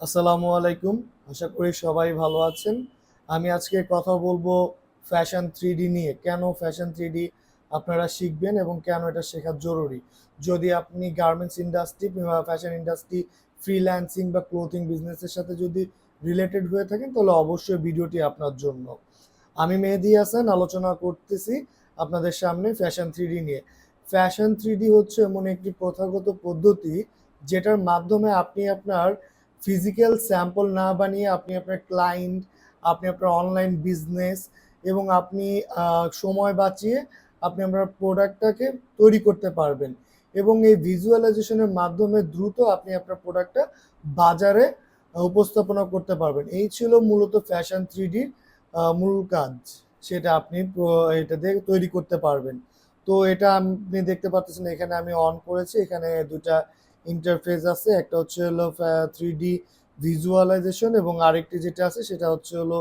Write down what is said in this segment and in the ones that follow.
আসসালামু আলাইকুম। আশা করি সবাই ভালো আছেন। আমি আজকে কথা বলবো ফ্যাশন 3D নিয়ে। কেন ফ্যাশন 3D আপনারা শিখবেন এবং কেন এটা শেখা জরুরি। যদি আপনি গার্মেন্টস ইন্ডাস্ট্রি কিংবা ফ্যাশন ইন্ডাস্ট্রি, ফ্রিল্যান্সিং বা ক্লোথিং বিজনেসের সাথে যদি রিলেটেড হয়ে থাকেন তাহলে অবশ্যই ভিডিওটি আপনার জন্য। আমি মেহেদী হাসান আলোচনা করতেছি আপনাদের সামনে ফ্যাশন 3D নিয়ে। ফ্যাশন 3D হচ্ছে এমন একটি প্রথাগত পদ্ধতি যেটার মাধ্যমে আপনি আপনার ফিজিক্যাল স্যাম্পল না বানিয়ে আপনি আপনার ক্লায়েন্ট, আপনি আপনার অনলাইন বিজনেস এবং আপনি সময় বাঁচিয়ে আপনি আপনার প্রোডাক্টটাকে তৈরি করতে পারবেন এবং এই ভিজুয়ালাইজেশনের মাধ্যমে দ্রুত আপনি আপনার প্রোডাক্টটা বাজারে উপস্থাপনা করতে পারবেন। এই ছিল মূলত ফ্যাশন 3Dর মূল কাজ। সেটা আপনি এটা দিয়ে তৈরি করতে পারবেন। তো এটা আপনি দেখতে পাচ্ছেন এখানে আমি অন করেছি। এখানে দুটা ইন্টারফেস আছে, একটা হচ্ছে হলো 3D ভিজুয়ালাইজেশন এবং আরেকটি যেটা আছে সেটা হচ্ছে হলো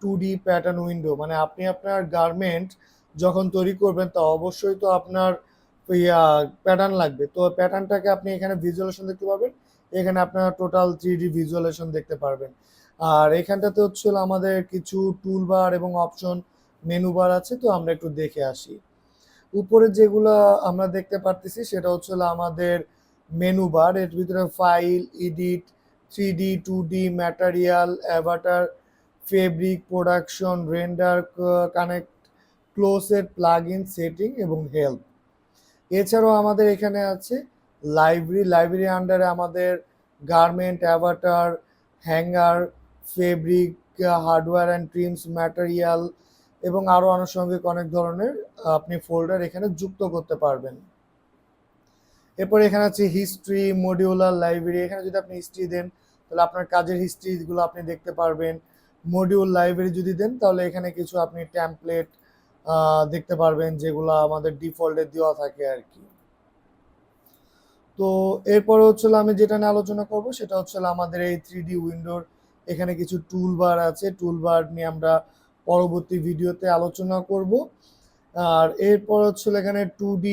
2D প্যাটার্ন উইন্ডো। মানে আপনি আপনার গার্মেন্ট যখন তৈরি করবেন তা অবশ্যই তো আপনার প্যাটার্ন লাগবে। তো প্যাটার্নটাকে আপনি এখানে ভিজুয়ালাইজেশন দেখতে পাবেন, এখানে আপনার টোটাল 3D ভিজুয়ালাইজেশন দেখতে পারবেন। আর এখানটাতে হচ্ছে হলো আমাদের কিছু টুল বার এবং অপশন মেনু বার আছে, তো আমরা একটু দেখে আসি। উপরে যেগুলো আমরা দেখতে পারতেছি সেটা হচ্ছে হলো আমাদের মেনু বার। এর ভিতরে file, edit, 3D, 2D, material, Avatar, fabric, production, render, connect, closet, plug in, setting এবং হেল্প। এছাড়াও আমাদের এখানে আছে লাইব্রেরি আন্ডারে আমাদের garment, Avatar, hanger, fabric, hardware and trims, material এবং আরও আনুষঙ্গিক অনেক ধরনের আপনি ফোল্ডার এখানে যুক্ত করতে পারবেন। এরপর এখানে আছে হিস্ট্রি, মডিউলার লাইব্রেরি। এখানে যদি আপনি হিস্ট্রি দেন তাহলে আপনার কাজের হিস্ট্রিগুলো আপনি দেখতে পারবেন। মডিউল লাইব্রেরি যদি দেন তাহলে এখানে কিছু আপনি ট্যাম্পলেট দেখতে পারবেন যেগুলো আমাদের ডিফল্টে দেওয়া থাকে আর কি। তো এরপরে হচ্ছে আমি যেটা নিয়ে আলোচনা করব সেটা হচ্ছে আমাদের এই 3D উইন্ডোর এখানে কিছু টুল বার আছে। টুল বার নিয়ে আমরা পরবর্তী ভিডিওতে আলোচনা করব। আর এরপর হচ্ছে এখানে 2D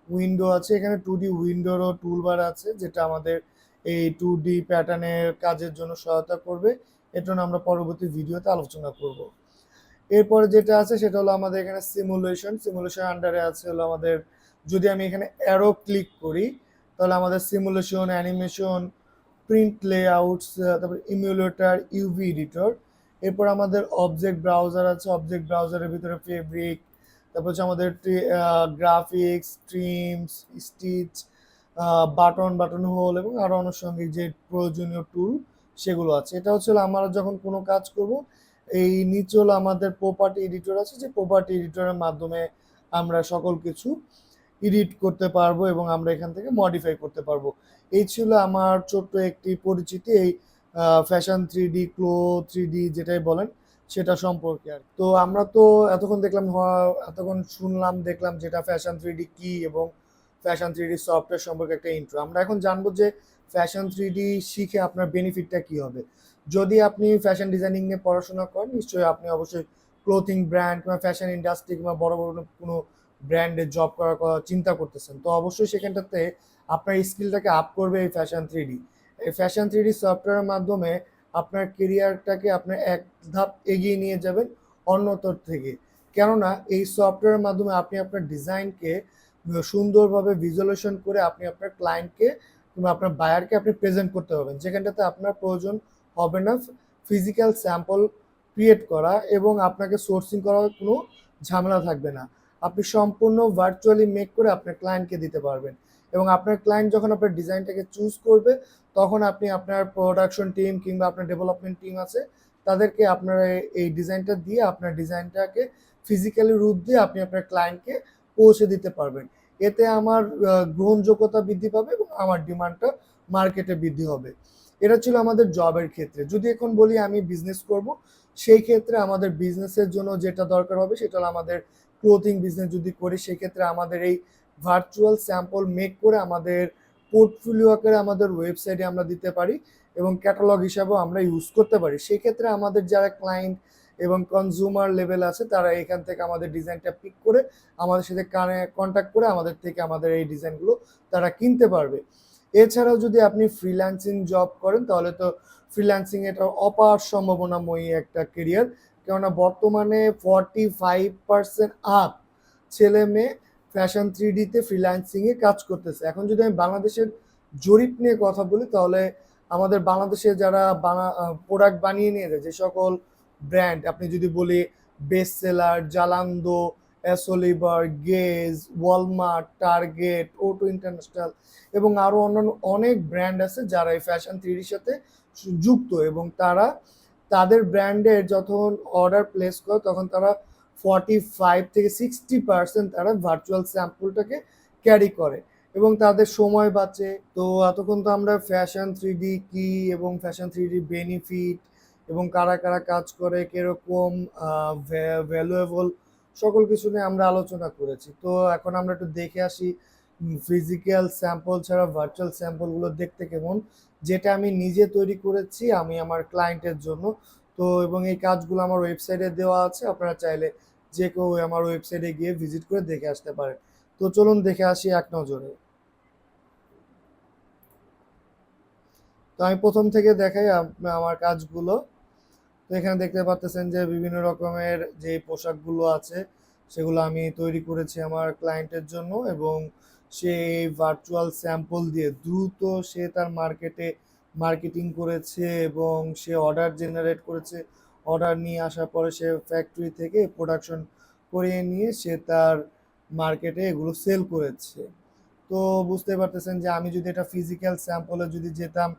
উইন্ডো আছে। এখানে 2D উইন্ডোরও টুল বার আছে যেটা আমাদের এই 2D প্যাটার্নের কাজের জন্য সহায়তা করবে। এর জন্য আমরা পরবর্তী ভিডিওতে আলোচনা করব। এরপরে যেটা আছে সেটা হলো আমাদের এখানে সিমুলেশন আন্ডারে আছে হলো আমাদের, যদি আমি এখানে অ্যারো ক্লিক করি তাহলে আমাদের সিমুলেশন, অ্যানিমেশন, প্রিন্ট লেআউটস, তারপর ইমুলেটর, ইউভি এডিটর। এরপর আমাদের অবজেক্ট ব্রাউজার আছে। অবজেক্ট ব্রাউজারের ভিতরে ফেব্রিক, তারপর হচ্ছে আমাদের graphics, trims, stitch, button whole এবং আরও আনুষঙ্গিক যে প্রয়োজনীয় টুল সেগুলো আছে। এটা হচ্ছে আমরা যখন কোনো কাজ করব এই নিচে হলো আমাদের প্রপার্টি এডিটর আছে, যে প্রপার্টি এডিটরের মাধ্যমে আমরা সকল কিছু এডিট করতে পারবো এবং আমরা এখান থেকে মডিফাই করতে পারবো। এই ছিল আমার ছোট্ট একটি পরিচিতি এই ফ্যাশন 3D, ক্লোথ 3D যেটাই বলেন সেটা সম্পর্কে। আর তো আমরা তো এতক্ষণ দেখলাম, এতক্ষণ শুনলাম দেখলাম যেটা ফ্যাশন 3D কি এবং ফ্যাশন 3D সফটওয়্যার সম্পর্কে একটা ইন্ট্রো। আমরা এখন জানবো যে ফ্যাশন 3D শিখে আপনার বেনিফিটটা কি হবে। যদি আপনি ফ্যাশন ডিজাইনিং নিয়ে পড়াশোনা করেন নিশ্চয়ই আপনি অবশ্যই ক্লোথিং ব্র্যান্ড কিংবা ফ্যাশন ইন্ডাস্ট্রি কিংবা বড় বড় কোনো ব্র্যান্ডে জব করার কথা চিন্তা করতেছেন, তো অবশ্যই সেখানটাতে আপনার স্কিলটাকে আপ করবে এই ফ্যাশন 3D। এই ফ্যাশন 3D সফটওয়্যারের মাধ্যমে আপনার কেরিয়ারটাকে আপনার এক ধাপ এগিয়ে নিয়ে যাবেন অন্যতর থেকে। কেননা এই সফটওয়্যারের মাধ্যমে আপনি আপনার ডিজাইনকে সুন্দরভাবে ভিজুয়ালাইজেশন করে আপনি আপনার ক্লায়েন্টকে কিংবা আপনার বায়ারকে আপনি প্রেজেন্ট করতে পারবেন, যেখানটাতে আপনার প্রয়োজন হবে না ফিজিক্যাল স্যাম্পল ক্রিয়েট করা এবং আপনাকে সোর্সিং করার কোনো ঝামেলা থাকবে না। আপনি সম্পূর্ণ ভার্চুয়ালি মেক করে আপনার ক্লায়েন্টকে দিতে পারবেন এবং আপনার ক্লায়েন্ট যখন আপনার ডিজাইনটাকে চুজ করবে তখন আপনি আপনার প্রোডাকশন টিম কিংবা আপনার ডেভেলপমেন্ট টিম আছে তাদেরকে আপনার এই ডিজাইনটা দিয়ে আপনার ডিজাইনটাকে ফিজিক্যালি রূপ দিয়ে আপনি আপনার ক্লায়েন্টকে পৌঁছে দিতে পারবেন। এতে আমার গ্রহণযোগ্যতা বৃদ্ধি পাবে এবং আমার ডিমান্ডটা মার্কেটে বৃদ্ধি হবে। এটা ছিল আমাদের জবের ক্ষেত্রে। যদি এখন বলি আমি বিজনেস করব, সেই ক্ষেত্রে আমাদের বিজনেসের জন্য যেটা দরকার হবে সেটা হলো আমাদের ক্লোথিং বিজনেস যদি করি সেক্ষেত্রে আমাদের এই ভার্চুয়াল স্যাম্পল মেক করে আমাদের পোর্টফোলিও আকারে আমাদের ওয়েবসাইটে আমরা দিতে পারি এবং ক্যাটালগ হিসাবেও আমরা ইউজ করতে পারি। সেক্ষেত্রে আমাদের যারা ক্লায়েন্ট এবং কনজিউমার লেভেল আছে তারা এখান থেকে আমাদের ডিজাইনটা পিক করে আমাদের সাথে কন্ট্যাক্ট করে আমাদের থেকে আমাদের এই ডিজাইনগুলো তারা কিনতে পারবে। এছাড়াও যদি আপনি ফ্রিল্যান্সিং জব করেন তাহলে তো ফ্রিল্যান্সিং এটা অপার সম্ভাবনাময়ী একটা কেরিয়ার, কেননা বর্তমানে 45% আপ ছেলে মেয়ে ফ্যাশন থ্রি ডিতে ফ্রিল্যান্সিংয়ে কাজ করতেছে। এখন যদি আমি বাংলাদেশের জরিপ নিয়ে কথা বলি তাহলে আমাদের বাংলাদেশে যারা প্রোডাক্ট বানিয়ে নিয়ে যায়, যে সকল ব্র্যান্ড আপনি যদি বলি বেস্ট সেলার, জালান্দো, অ্যাসোলিভার, গেজ, ওয়ালমার্ট, টার্গেট, ওটো ইন্টারন্যাশনাল এবং আরও অন্যান্য অনেক ব্র্যান্ড আছে যারা এই ফ্যাশন থ্রিডির সাথে যুক্ত, এবং তারা তাদের ব্র্যান্ডের যখন অর্ডার প্লেস করে তখন তারা 45 থেকে 60% তারা ভার্চুয়াল স্যাম্পলটাকে ক্যারি করে এবং তাদের সময় বাঁচে। তো এতক্ষণ তো আমরা ফ্যাশন থ্রিডি কি এবং ফ্যাশন থ্রিডি বেনিফিট এবং কারা কারা কাজ করে, কিরকম ভ্যালুয়েবল, সকল কিছু নিয়ে আমরা আলোচনা করেছি। তো এখন আমরা একটু দেখে আসি ফিজিক্যাল স্যাম্পল ছাড়া ভার্চুয়াল স্যাম্পলগুলো দেখতে কেমন, যেটা আমি নিজে তৈরি করেছি আমি আমার ক্লায়েন্টের জন্য। তো এবং এই কাজগুলো আমার ওয়েবসাইটে দেওয়া আছে, আপনারা চাইলে যে কেউ আমার ওয়েবসাইটে গিয়ে ভিজিট করে দেখে আসতে পারেন। তো চলুন দেখে আসি এক নজরে। তো আমি প্রথম থেকে দেখাই আমার কাজগুলো। তো এখানে দেখতে পাচ্ছেন যে বিভিন্ন রকমের যে পোশাকগুলো আছে সেগুলো আমি তৈরি করেছি আমার ক্লায়েন্টের জন্য, এবং সে ভার্চুয়াল স্যাম্পল দিয়ে দ্রুত সে তার মার্কেটিং করেছে এবং সে অর্ডার জেনারেট করেছে। অর্ডার নিয়ে আসার পরে সে ফ্যাক্টরি থেকে প্রোডাকশন করিয়ে নিয়ে সে তার মার্কেটে এগুলো সেল করেছে। তো বুঝতে পারতেছেন যে আমি যদি এটা ফিজিক্যাল স্যাম্পলে যদি যেতাম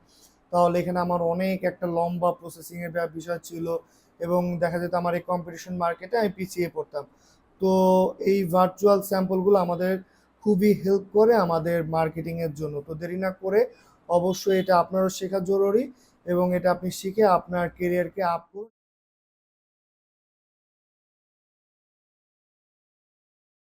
তাহলে এখানে আমার অনেক একটা লম্বা প্রসেসিং এর বিষয় ছিল এবং দেখা যেত আমার এই কম্পিটিশন মার্কেটে আমি পিছিয়ে পড়তাম। তো এই ভার্চুয়াল স্যাম্পলগুলো আমাদের খুবই হেল্প করে আমাদের মার্কেটিং এর জন্য। তো দেরি না করে অবশ্যই এটা আপনারও শেখা জরুরি এবং এটা আপনি শিখে আপনার কেরিয়ারকে আপ করুন।